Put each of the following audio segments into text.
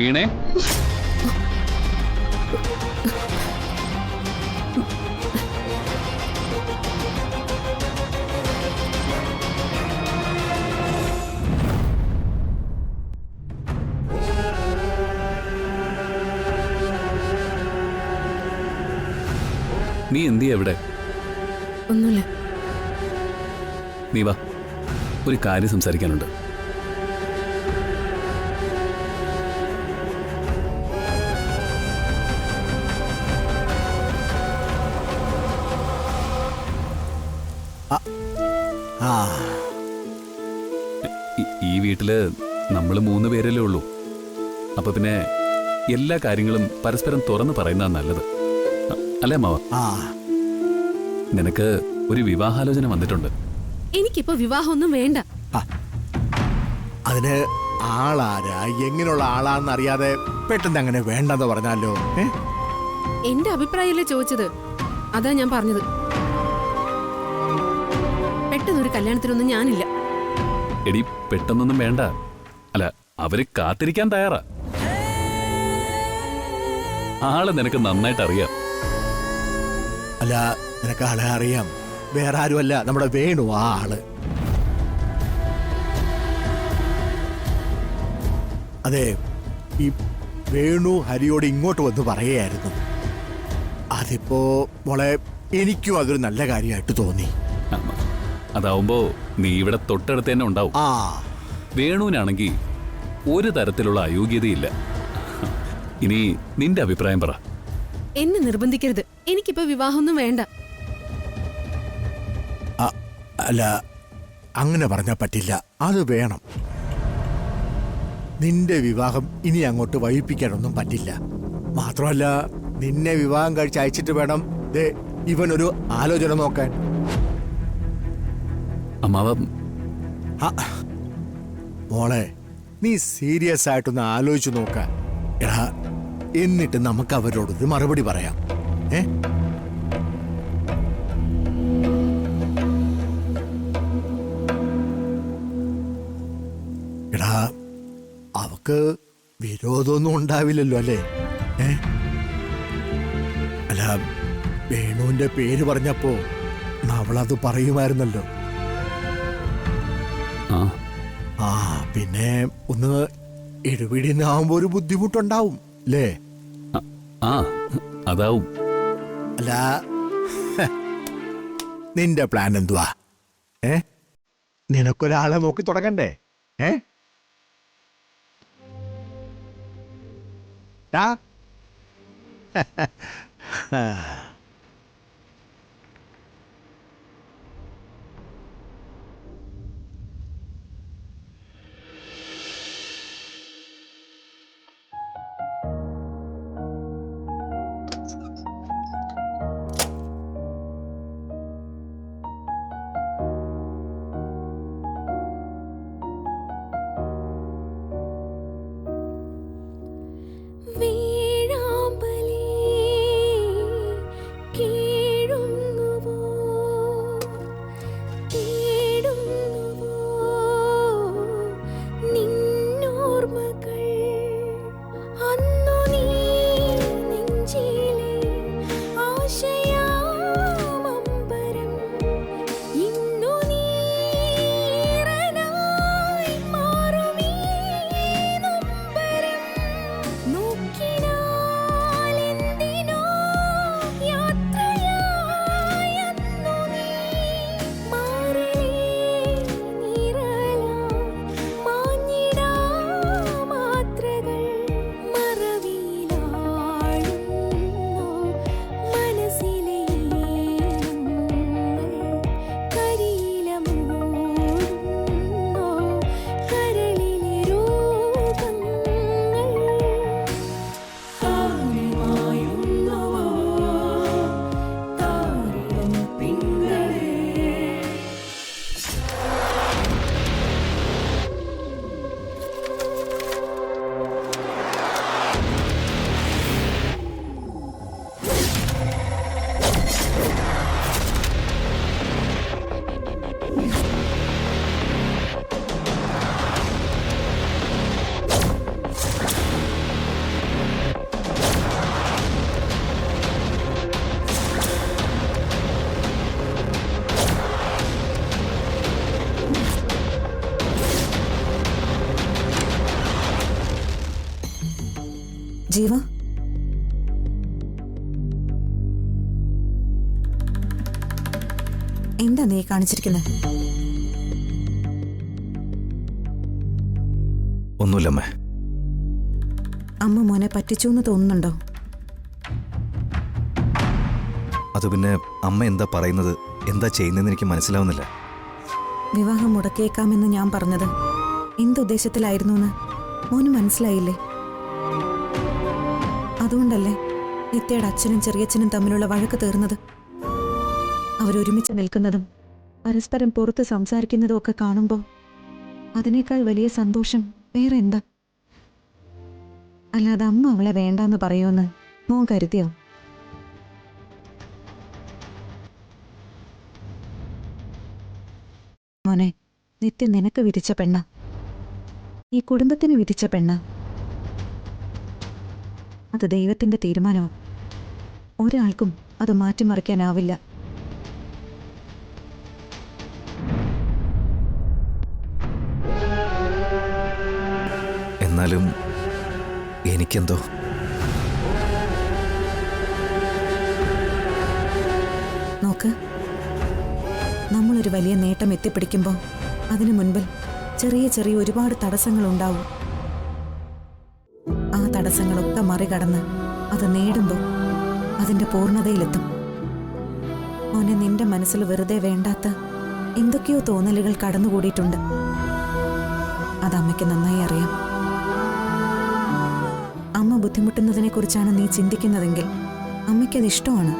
വീണേ, നീ എന്തിയാ എവിടെ? ഒന്നുമില്ല. നീ വാ, ഒരു കാര്യം സംസാരിക്കാനുണ്ട്. ഈ വീട്ടില് നമ്മൾ 3 പേരല്ലേ ഉള്ളൂ. അപ്പൊ പിന്നെ എല്ലാ കാര്യങ്ങളും പരസ്പരം തുറന്നു പറയുന്നതാ നല്ലത്, അല്ലേ മാവ? നിനക്ക് ഒരു വിവാഹാലോചന വന്നിട്ടുണ്ട്. എനിക്കിപ്പോ വിവാഹമൊന്നും വേണ്ട. അതിന് ആളാരാ, എങ്ങനെയുള്ള ആളാന്ന് അറിയാതെ പെട്ടെന്ന് അങ്ങനെ വേണ്ടെന്ന് പറഞ്ഞാലോ? എന്റെ അഭിപ്രായമല്ലേ ചോദിച്ചത്, അതാ ഞാൻ പറഞ്ഞത്. പെട്ടെന്നൊരു കല്യാണത്തിനൊന്നും ഞാനില്ല. എടി, പെട്ടെന്നൊന്നും വേണ്ട. അല്ല, അവര് കാത്തിരിക്കാൻ തയ്യാറാ. ആളെ നിനക്ക് നന്നായിട്ട് അറിയാം. അല്ല, നിനക്ക് ആളെ അറിയാം. വേറെ ആരുമല്ല, നമ്മുടെ വേണു. ആ ആള്. അതെ, ഈ വേണു ഹരിയോട് ഇങ്ങോട്ട് വന്ന് പറയുകയായിരുന്നു. അതിപ്പോ മോളെ, എനിക്കും അതൊരു നല്ല കാര്യമായിട്ട് തോന്നി. അതാവുമ്പോ നീ ഇവിടെ തൊട്ടടുത്ത് തന്നെ ഉണ്ടാവും. വേണുവിനാണെങ്കിൽ ഒരു തരത്തിലുള്ള അയോഗ്യതയില്ല. ഇനി നിന്റെ അഭിപ്രായം പറ. എന്നെ നിർബന്ധിക്കരുത്. എനിക്കിപ്പോ വിവാഹമൊന്നും വേണ്ട. അല്ല, അങ്ങനെ പറഞ്ഞാൽ പറ്റില്ല. അത് വേണം. നിന്റെ വിവാഹം ഇനി അങ്ങോട്ട് വൈകിപ്പിക്കാനൊന്നും പറ്റില്ല. മാത്രമല്ല, നിന്നെ വിവാഹം കഴിച്ച് അയച്ചിട്ട് വേണം ഇവനൊരു ആലോചന നോക്കാൻ. അമ്മാവ, മോളെ, നീ സീരിയസ് ആയിട്ടൊന്ന് ആലോചിച്ചു നോക്ക. എടാ, എന്നിട്ട് നമുക്ക് അവരോടൊരു മറുപടി പറയാം. എടാ, അവക്ക് വിരോധമൊന്നും ഉണ്ടാവില്ലല്ലോ, അല്ലേ? അല്ല, വേണുവിന്റെ പേര് പറഞ്ഞപ്പോ അവളത് പറയുമായിരുന്നല്ലോ. പിന്നെ ഒന്ന് ഇടപെടിന്നാവുമ്പോ ഒരു ബുദ്ധിമുട്ടുണ്ടാവും, അല്ലേ? അതാവും. അല്ല, നിന്റെ പ്ലാൻ എന്തുവാ? നിനക്കൊരാളെ നോക്കി തുടങ്ങണ്ടേ? ജീവ, എന്താ നീ കാണിച്ചിരിക്കുന്നത്? ഒന്നുമില്ലമ്മേ. അമ്മ മോനെ പറ്റിച്ചു എന്ന് തോന്നുന്നുണ്ടോ? അത് പിന്നെ അമ്മ എന്താ പറയുന്നത്, എന്താ ചെയ്യുന്നതെന്ന് എനിക്ക് മനസ്സിലാവുന്നില്ല. വിവാഹം മുടക്കിയേക്കാമെന്ന് ഞാൻ പറഞ്ഞത് എന്തുദ്ദേശത്തിലായിരുന്നു എന്ന് മോന് മനസ്സിലായില്ലേ? അതുകൊണ്ടല്ലേ നിത്യയുടെ അച്ഛനും ചെറിയച്ഛനും തമ്മിലുള്ള വഴക്ക് തീർന്നത്? അവരൊരുമിച്ച് നിൽക്കുന്നതും പരസ്പരം പുറത്ത് സംസാരിക്കുന്നതും ഒക്കെ കാണുമ്പോൾ അതിനേക്കാൾ വലിയ സന്തോഷം വേറെ എന്താ? അല്ലാതെ അമ്മ അവളെ വേണ്ടാന്ന് പറയുമെന്ന് മോൻ കരുതിയോ? മോനെ, നിത്യ നിനക്ക് വിധിച്ച പെണ്ണ, ഈ കുടുംബത്തിന് വിധിച്ച പെണ്ണ. അത് ദൈവത്തിന്റെ തീരുമാനമാണ്. ഒരാൾക്കും അത് മാറ്റിമറിക്കാനാവില്ല. എന്നാലും എനിക്കെന്തോ നോക്ക്, നമ്മളൊരു വലിയ നേട്ടം എത്തിപ്പിടിക്കുമ്പോൾ അതിനു മുൻപിൽ ചെറിയ ചെറിയ ഒരുപാട് തടസ്സങ്ങൾ ഉണ്ടാവും. ആ തടസ്സങ്ങളൊക്കെ മറികടന്ന് അത് നേടുമ്പോൾ അതിന്റെ പൂർണ്ണതയിലെത്തും. മോനെ, നിന്റെ മനസ്സിൽ വെറുതെ വേണ്ടാത്ത എന്തൊക്കെയോ തോന്നലുകൾ കടന്നുകൂടിയിട്ടുണ്ട്. അത് അമ്മയ്ക്ക് നന്നായി അറിയാം. അമ്മ ബുദ്ധിമുട്ടുന്നതിനെ കുറിച്ചാണ് നീ ചിന്തിക്കുന്നതെങ്കിൽ അമ്മയ്ക്കത് ഇഷ്ടമാണ്.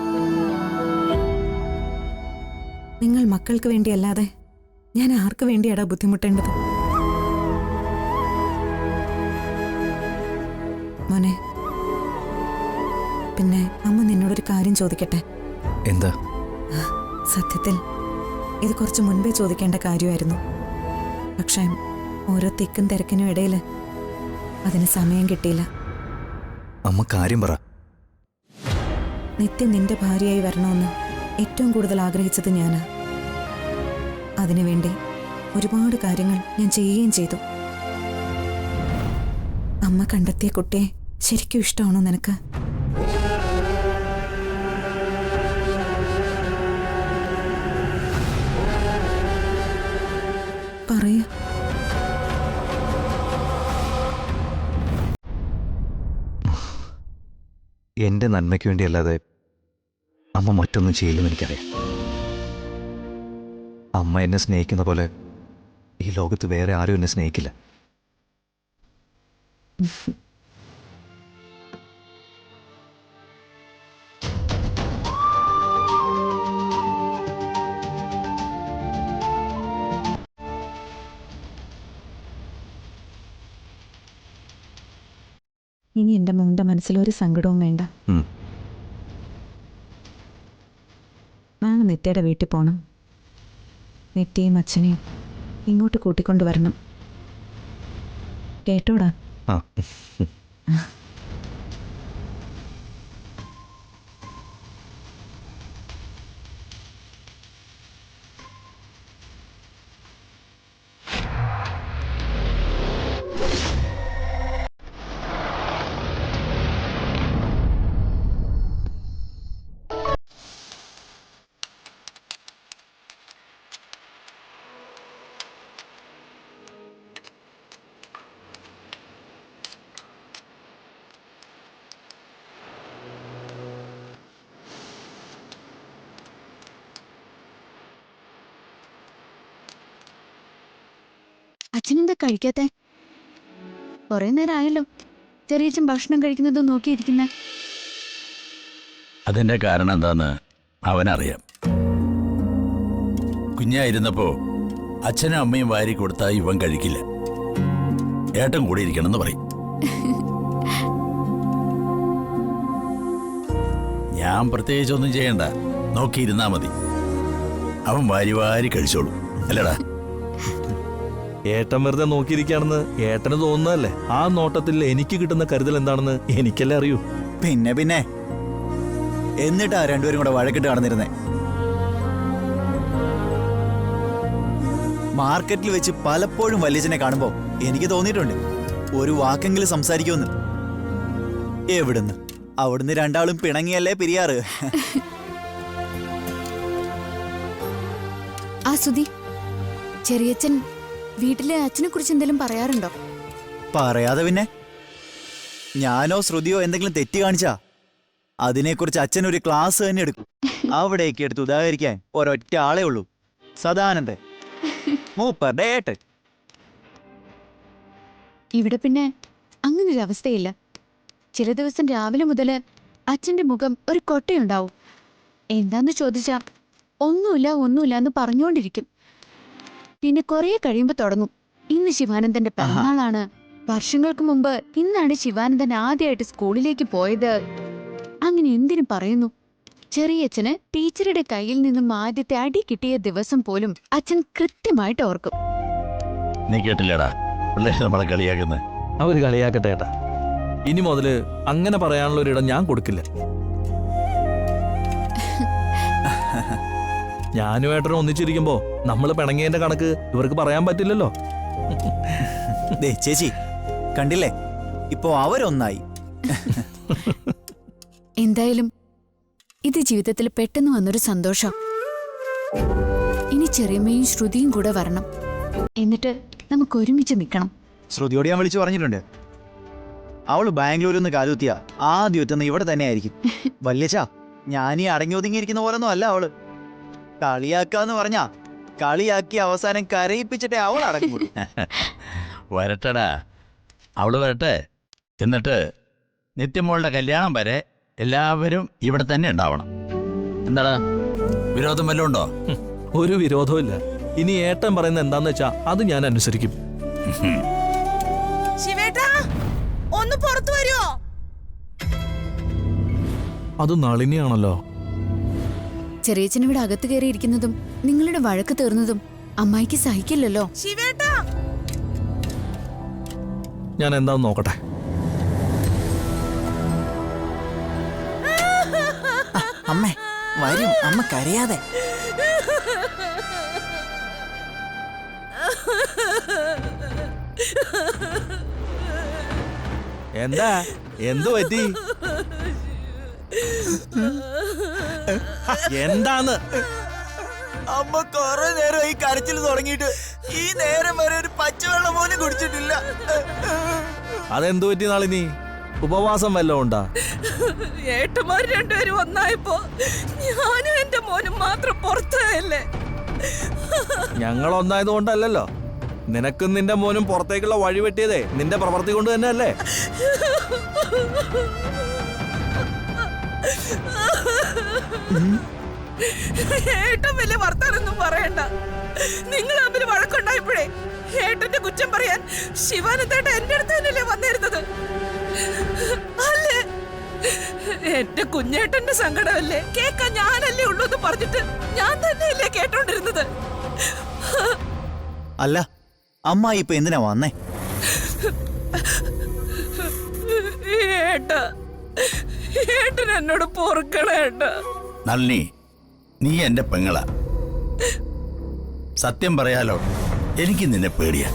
നിങ്ങൾ മക്കൾക്ക് വേണ്ടിയല്ലാതെ ഞാൻ ആർക്ക് വേണ്ടിയാടാ ബുദ്ധിമുട്ടേണ്ടത്? മോനെ, പിന്നെ അമ്മ നിന്നോടൊരു കാര്യം ചോദിക്കട്ടെ? എന്താ? സത്യത്തിൽ ഇത് കുറച്ച് മുൻപേ ചോദിക്കേണ്ട കാര്യമായിരുന്നു. പക്ഷേ ഓരോ തിക്കും തിരക്കിനും ഇടയിൽ അതിന് സമയം കിട്ടിയില്ല. അമ്മ കാര്യം പറ. നിത്യം നിന്റെ ഭാര്യയായി വരണമെന്ന് ഏറ്റവും കൂടുതൽ ആഗ്രഹിച്ചത് ഞാനാ. അതിനുവേണ്ടി ഒരുപാട് കാര്യങ്ങൾ ഞാൻ ചെയ്യുകയും ചെയ്തു. അമ്മ കണ്ടെത്തിയ കുട്ടിയെ ശരിക്കും ഇഷ്ടമാണോ നിനക്ക്? പറയൂ. എൻ്റെ നന്മയ്ക്ക് വേണ്ടിയല്ലാതെ അമ്മ മറ്റൊന്നും ചെയ്യില്ലെന്ന് എനിക്കറിയാം. അമ്മ എന്നെ സ്നേഹിക്കുന്ന പോലെ ഈ ലോകത്ത് വേറെ ആരും എന്നെ സ്നേഹിക്കില്ല. ഇനി എൻ്റെ മോൻ്റെ മനസ്സിലൊരു സങ്കടവും വേണ്ട. നാളെ നിത്യയുടെ വീട്ടിൽ പോകണം. നിത്യയും അച്ഛനെയും ഇങ്ങോട്ട് കൂട്ടിക്കൊണ്ടുവരണം. കേട്ടോടാ? ആ. അച്ഛനെന്താ കഴിക്കാത്തെ? കുറെ നേരം ആയല്ലോ ചെറിയച്ഛൻ ഭക്ഷണം കഴിക്കുന്നത് നോക്കിയിരിക്കുന്നേ. അതിന്റെ കാരണം എന്താന്ന് അവനറിയാം. കുഞ്ഞായിരുന്നപ്പോ അച്ഛനും അമ്മയും വാരി കൊടുത്താൽ ഇവൻ കഴിക്കില്ല. ഏട്ടൻ കൂടെ ഇരിക്കണമെന്ന് പറയും. ഞാൻ പ്രത്യേകിച്ചൊന്നും ചെയ്യണ്ട, നോക്കിയിരുന്നാ മതി. അവൻ വാരി വാരി കഴിച്ചോളൂ, അല്ലടാ? ഏട്ടൻ വെറുതെ നോക്കിയിരിക്കുകയാണെന്ന് ഏട്ടന് തോന്നുന്നതല്ലേ? ആ നോട്ടത്തിൽ എനിക്ക് കിട്ടുന്ന കരുതൽ എന്താണെന്ന് എനിക്കല്ലേ അറിയൂ. പിന്നെ എന്നിട്ടാ രണ്ടുപേരും കൂടെ വഴക്കിട്ട് കടന്നിരുന്നേ. മാർക്കറ്റിൽ വെച്ച് പലപ്പോഴും വല്യച്ഛനെ കാണുമ്പോൾ എനിക്ക് തോന്നിയിട്ടുണ്ട് ഒരു വാക്കെങ്കിലും സംസാരിക്കുമെന്ന്. എവിടുന്ന്? അവിടുന്ന് രണ്ടാളും പിണങ്ങിയല്ലേ പിരിയാറ്. ആ സുധി, ചെറിയച്ഛൻ വീട്ടിലെ അച്ഛനെ കുറിച്ച് എന്തെങ്കിലും പറയാറുണ്ടോ? പറയാതെ പിന്നെ. ഞാനോ ശ്രുതിയോ എന്തെങ്കിലും തെറ്റ് കാണിച്ചാ അതിനെക്കുറിച്ച് അച്ഛൻ ഒരു ക്ലാസ് തന്നെ എടുക്കും. അവിടേക്ക് എടുത്ത് ഉദാഹരിക്കാൻ ഒരൊറ്റ ആളേ ഉള്ളൂ, സദാനന്ദൻ, മൂപ്പറുടെ ഏട്ടൻ. ഇവിടെ പിന്നെ അങ്ങനൊരു അവസ്ഥയില്ല. ചില ദിവസം രാവിലെ മുതൽ അച്ഛൻ്റെ മുഖം ഒരു കൊട്ടയുണ്ടാവും. എന്താന്ന് ചോദിച്ചാ ഒന്നുമില്ല എന്ന് പറഞ്ഞുകൊണ്ടിരിക്കും. പിന്നെ കുറെ കഴിയുമ്പോൾ തുടങ്ങും, ഇന്ന് ശിവാനന്ദന്റെ പിറന്നാളാണ്, വർഷങ്ങൾക്ക് മുമ്പ് ഇന്നാണ് ശിവാനന്ദൻ ആദ്യമായിട്ട് സ്കൂളിലേക്ക് പോയത്. അങ്ങനെ എന്തിനു പറയുന്നു. ചെറിയച്ഛന് ടീച്ചറുടെ കയ്യിൽ നിന്നും ആദ്യത്തെ അടി കിട്ടിയ ദിവസം പോലും അച്ഛൻ കൃത്യമായിട്ട് ഓർക്കും. നീ കേട്ടില്ലടാ പിള്ളേര് നമ്മളെ കളിയാക്കുന്നത്. അവര് കളിയാക്കട്ടെ ഏട്ടാ. ഇനി മുതല് അങ്ങനെ പറയാനുള്ള ഒരിടം ഞാൻ കൊടുക്കില്ല. ഞാനും ഏട്ടനും ഒന്നിച്ചിരിക്കുമ്പോ നമ്മൾ പിണങ്ങിയതിന്റെ കണക്ക് ഇവർക്ക് പറയാൻ പറ്റില്ലല്ലോ. ദേ ചേച്ചി, കണ്ടില്ലേ, ഇപ്പോ അവരൊന്നായി. എന്തായാലും ഇത് ജീവിതത്തിൽ പെട്ടെന്ന് വന്നൊരു സന്തോഷം. ഇനി ചെറിയമ്മയും ശ്രുതിയും കൂടെ വരണം. എന്നിട്ട് നമുക്ക് ഒരുമിച്ച് നിൽക്കണം. ശ്രുതിയോട് ഞാൻ വിളിച്ചു പറഞ്ഞിട്ടുണ്ട്. അവള് ബാംഗ്ലൂരിൽ നിന്ന് കാലുത്തിയ ആദ്യം എത്തുന്ന ഇവിടെ തന്നെ ആയിരിക്കും. വല്യച്ചാ, ഞാനീ അടങ്ങി ഒതുങ്ങിയിരിക്കുന്ന പോലൊന്നും അല്ല അവള്. കളിയാക്കാന്ന് പറഞ്ഞാ കളിയാക്കി അവസാനം കരയിപ്പിച്ചിട്ടേ അവൾ അടങ്ങുള്ളൂ. വരട്ടടാ, അവള് വരട്ടെ. എന്നിട്ട് നിത്യമോളുടെ കല്യാണം വരെ എല്ലാവരും ഇവിടെ തന്നെ ഉണ്ടാവണം. എന്താടാ, വിരോധം വല്ലതും ഉണ്ടോ? ഒരു വിരോധവും ഇല്ല. ഇനി ഏട്ടൻ പറയുന്നത് എന്താന്ന് വെച്ചാ അത് ഞാൻ അനുസരിക്കും. ഒന്ന് പുറത്തു വരുമോ? അത് നളിനിയാണല്ലോ. ചെറിയച്ഛൻ ഇവിടെ അകത്ത് കയറിയിരിക്കുന്നതും നിങ്ങളുടെ വഴക്ക് തീർന്നതും അമ്മായിക്ക് സഹിക്കില്ലല്ലോ. ശിവേട്ടാ, ഞാൻ എന്താന്ന് നോക്കട്ടെ. അമ്മേ വരും, അമ്മ കരയാതെ. എന്താ, എന്തു പറ്റി? എന്താന്ന്? അമ്മ കൊറേ നേരം ഈ കരച്ചിൽ തുടങ്ങിയിട്ട് ഈ നേരം വരെ ഒരു പച്ചവെള്ളം പോലും കുടിച്ചിട്ടില്ല. അതെന്തു പറ്റി നളിനി? ഉപവാസം വല്ലതും ഉണ്ടാ? ഏട്ടന്മാർ രണ്ടുപേരും ഒന്നായപ്പോ ഞാനും എന്റെ മോനും മാത്രം പുറത്തായല്ലേ. ഞങ്ങൾ ഒന്നായത് കൊണ്ടല്ലോ. നിനക്കും നിന്റെ മോനും പുറത്തേക്കുള്ള വഴി വെട്ടിയതേ നിന്റെ പ്രവൃത്തി കൊണ്ട് തന്നെ അല്ലേ? ഏട്ടൻ വലിയ വർത്താനൊന്നും പറയണ്ട. നിങ്ങൾ തമ്മിൽ വഴക്കുണ്ടായപ്പോഴേ ഏട്ടന്റെ കുറ്റം പറയാൻ ശിവാനന്ദേട്ട എന്റെ അടുത്ത് തന്നെയല്ലേ വന്നിരുന്നത് അല്ലേ? എന്റെ കുഞ്ഞേട്ടന്റെ സങ്കടമല്ലേ കേക്കാൻ ഞാനല്ലേ ഉള്ളൂ എന്ന് പറഞ്ഞിട്ട് ഞാൻ തന്നെയല്ലേ കേട്ടോണ്ടിരുന്നത്. അല്ല, അമ്മ ഇപ്പൊ എന്തിനാ വന്നേ? ഏട്ടൻ എന്നോട് പൊറുക്കണേട്ട. നളിനി, നീ എന്റെ പെങ്ങളാ. സത്യം പറയാലോ, എനിക്ക് നിന്നെ പേടിയാ.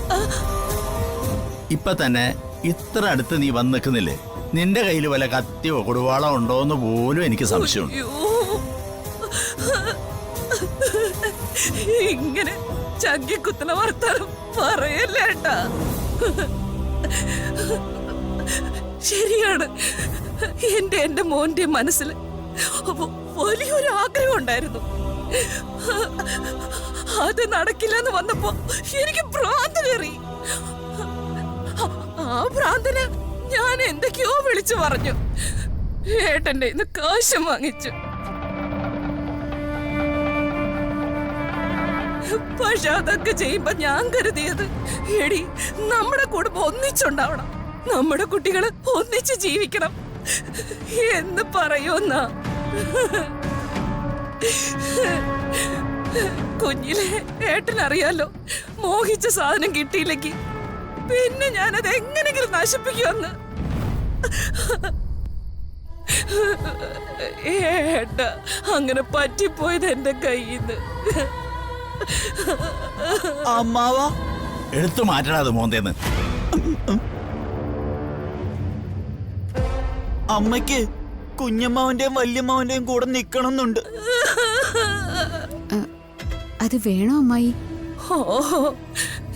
ഇപ്പൊ തന്നെ ഇത്ര അടുത്ത് നീ വന്ന് നിൽക്കുന്നില്ലേ? നിന്റെ കയ്യിൽ വല്ല കത്തിയോ കൊടുവാളോ ഉണ്ടോന്ന് പോലും എനിക്ക് സംശയമുണ്ട്. ഇങ്ങനെ ചങ്കിക്കുത്തുന്ന വർത്താനം പറയല്ലേ ഏട്ടാ. ശരിയാണ്, എന്റെ മോന്റെ മനസ്സിൽ വലിയൊരു ആഗ്രഹം ഉണ്ടായിരുന്നു. അത് നടക്കില്ലെന്ന് വന്നപ്പോ എനിക്ക് ഭ്രാന്ത് കയറി. ആ ഭ്രാന്തിന് ഞാൻ എന്തൊക്കെയോ വിളിച്ചു പറഞ്ഞു. ഏട്ടന്റെ ഇന്ന് കാശം വാങ്ങിച്ചു. പക്ഷെ അതൊക്കെ ചെയ്യുമ്പോ ഞാൻ കരുതിയത്, എടി നമ്മുടെ കുടുംബം ഒന്നിച്ചുണ്ടാവണം, നമ്മുടെ കുട്ടികള് ഒന്നിച്ച് ജീവിക്കണം എന്ന് പറയൂന്നാ. കുഞ്ഞിലെ ഏട്ടനറിയാലോ, മോഹിച്ച സാധനം കിട്ടിയില്ലെങ്കിൽ പിന്നെ ഞാനത് എങ്ങനെങ്കിലും നശിപ്പിക്കുമെന്ന്. ഏട്ട അങ്ങനെ പറ്റിപ്പോയത് എന്റെ കയ്യിന്ന്. അമ്മാവാ, എടുത്തു മാറ്റണ അത് മോന്തേന്ന്. അമ്മയ്ക്ക് കുഞ്ഞമ്മാവന്റെയും വല്യമ്മാവന്റെയും കൂടെ നിക്കണമെന്നുണ്ട്. അത് വേണോ അമ്മായി? ഓഹോ,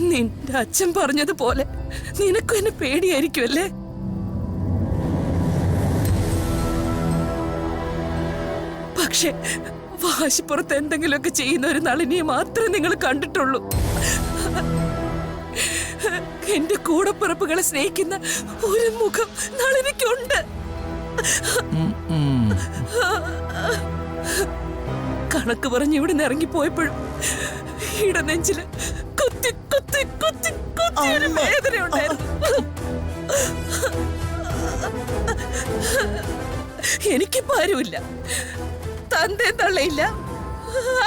നിന്റെ അച്ഛൻ പറഞ്ഞതുപോലെ നിനക്കും എന്നെ പേടിയായിരിക്കുമല്ലേ? പക്ഷെ വാശിപ്പുറത്ത് എന്തെങ്കിലുമൊക്കെ ചെയ്യുന്ന ഒരു നളിനിയെ മാത്രമേ നിങ്ങൾ കണ്ടിട്ടുള്ളൂ. എന്റെ കൂടപ്പിറപ്പുകളെ സ്നേഹിക്കുന്ന ഒരു മുഖം നളിനിക്കുണ്ട്. കണക്ക് പറഞ്ഞ് ഇവിടെ നിന്ന് ഇറങ്ങിപ്പോയപ്പോഴും ഇടനെഞ്ചില് കുത്തി കുത്തി കുത്തി കുത്തി ഒരു വേദന ഉണ്ടായിരുന്നു. എനിക്കിപ്പോ ആരുമില്ല, തന്റെ തള്ളയില്ല,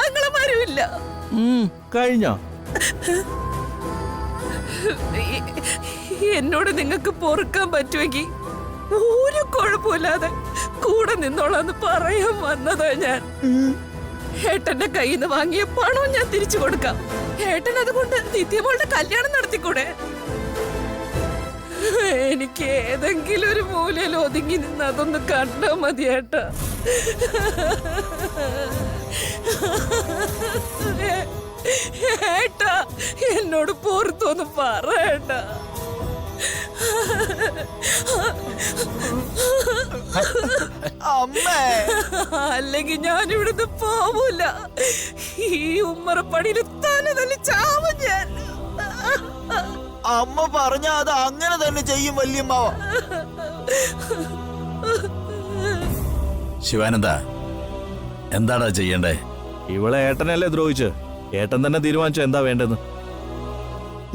ആങ്ങളമാരുമില്ല. കഴിഞ്ഞോ? എന്നോട് നിങ്ങൾക്ക് പൊറുക്കാൻ പറ്റുമെങ്കിൽ ഒരു കുഴപ്പമില്ലാതെ കൂടെ നിന്നോളാന്ന് പറയാൻ വന്നതാ ഞാൻ. ഏട്ടന്റെ കയ്യിൽ നിന്ന് വാങ്ങിയ പണവും ഞാൻ തിരിച്ചു കൊടുക്കാം. ഏട്ടൻ അതുകൊണ്ട് നിത്യമോളുടെ കല്യാണം നടത്തിക്കൂടെ? എനിക്ക് ഏതെങ്കിലും ഒരു മൂലയിൽ ഒതുങ്ങി നിന്ന് അതൊന്ന് കണ്ടാ മതി ഏട്ടാ. ഏട്ടാ, എന്നോട് പുറത്തൊന്ന് പറയണ്ട. അല്ലെങ്കിൽ ഞാൻ ഇവിടുന്ന് പോവൂല. ഈ ഉമ്മറപ്പടിയിൽ തന്നെ തന്നെ ചാവും ഞാൻ. അമ്മ പറഞ്ഞ അത് അങ്ങനെ തന്നെ ചെയ്യും വല്യമ്മാവ. ശിവാനന്ദ, എന്താടാ ചെയ്യണ്ടേ? ഇവളെ ഏട്ടനല്ലേ ദ്രോഹിച്ച്? ഏട്ടൻ തന്നെ തീരുമാനിച്ചു എന്താ വേണ്ടെന്ന്.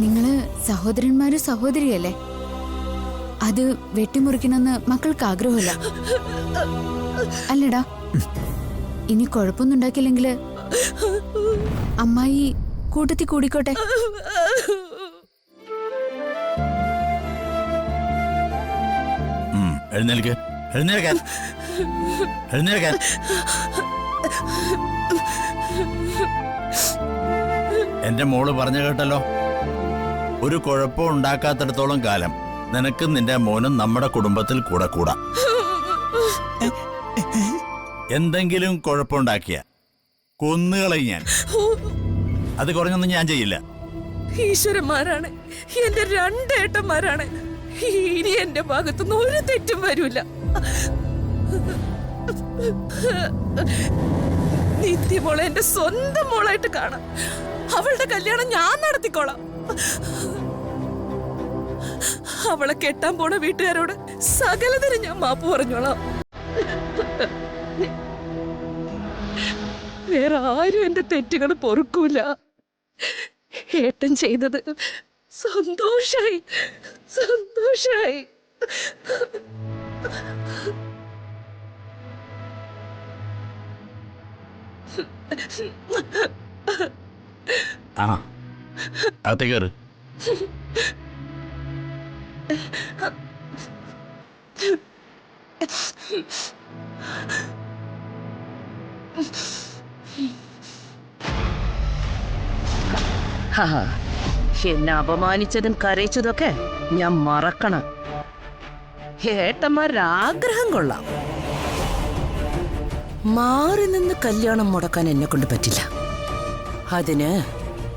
നിങ്ങള് സഹോദരന്മാരും സഹോദരിയല്ലേ? അത് വെട്ടിമുറിക്കണമെന്ന് മക്കൾക്ക് ആഗ്രഹമില്ല അല്ലടാ? ഇനി കുഴപ്പമൊന്നും ഉണ്ടാക്കില്ലെങ്കില് അമ്മായി കൂട്ടത്തിൽ കൂടിക്കോട്ടെ. എഴുന്നേൽക്ക്, എഴുന്നേൽക്കാൻ, എഴുന്നേൽക്കാൻ. എന്റെ മോള് പറഞ്ഞു കേട്ടല്ലോ, ഒരു കുഴപ്പം ഉണ്ടാക്കാത്തിടത്തോളം കാലം നിനക്കും നിന്റെ മോനും നമ്മുടെ കുടുംബത്തിൽ കൂടെ കൂടാ. എന്തെങ്കിലും കുഴപ്പമുണ്ടാക്കിയ കൊന്നുകളയും ഞാൻ. അത് കുറഞ്ഞൊന്നും ഞാൻ ചെയ്യില്ല. ഈശ്വരന്മാരാണ് എന്റെ രണ്ടേട്ടന്മാരാണ്. ഇനി എന്റെ ഭാഗത്തുനിന്ന് ഒരു തെറ്റും വരൂല. നിത്യമോളെ എന്റെ സ്വന്തം മോളായിട്ട് കാണാം. അവളുടെ കല്യാണം ഞാൻ നടത്തിക്കോളാം. അവളെ കെട്ടാൻ പോണ വീട്ടുകാരോട് സകലതിന് ഞാൻ മാപ്പ് പറഞ്ഞോളാം. വേറെ ആരും എന്റെ തെറ്റുകൾ പൊറുക്കൂല. ഏട്ടൻ ചെയ്തത് സന്തോഷായി, സന്തോഷായി. ആ, അകത്തേക്ക് കയറ്. എന്നെ അപമാനിച്ചതും കരയിച്ചതൊക്കെ ഞാൻ മറക്കണം. ഏട്ടന്മാരുടെ ആഗ്രഹം കൊള്ളാം. മാറി നിന്ന് കല്യാണം മുടക്കാൻ എന്നെ കൊണ്ട് പറ്റില്ല. അതിന്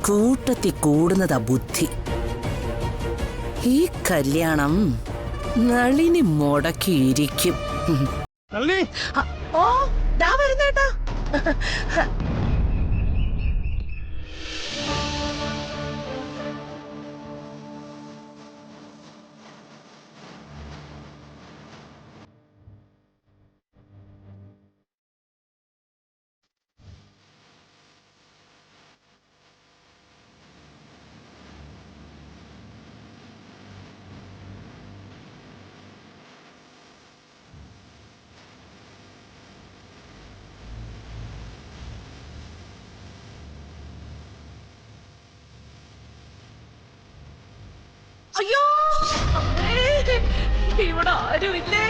കൂട്ടത്തിൽ കൂടുന്നതാ ബുദ്ധി. ഈ കല്യാണം നളിനി മുടക്കിയിരിക്കും. ഓ, ദാ വരുന്നേട്ടാ. അയ്യോ, ഇവിടെ ആരുമില്ലേ?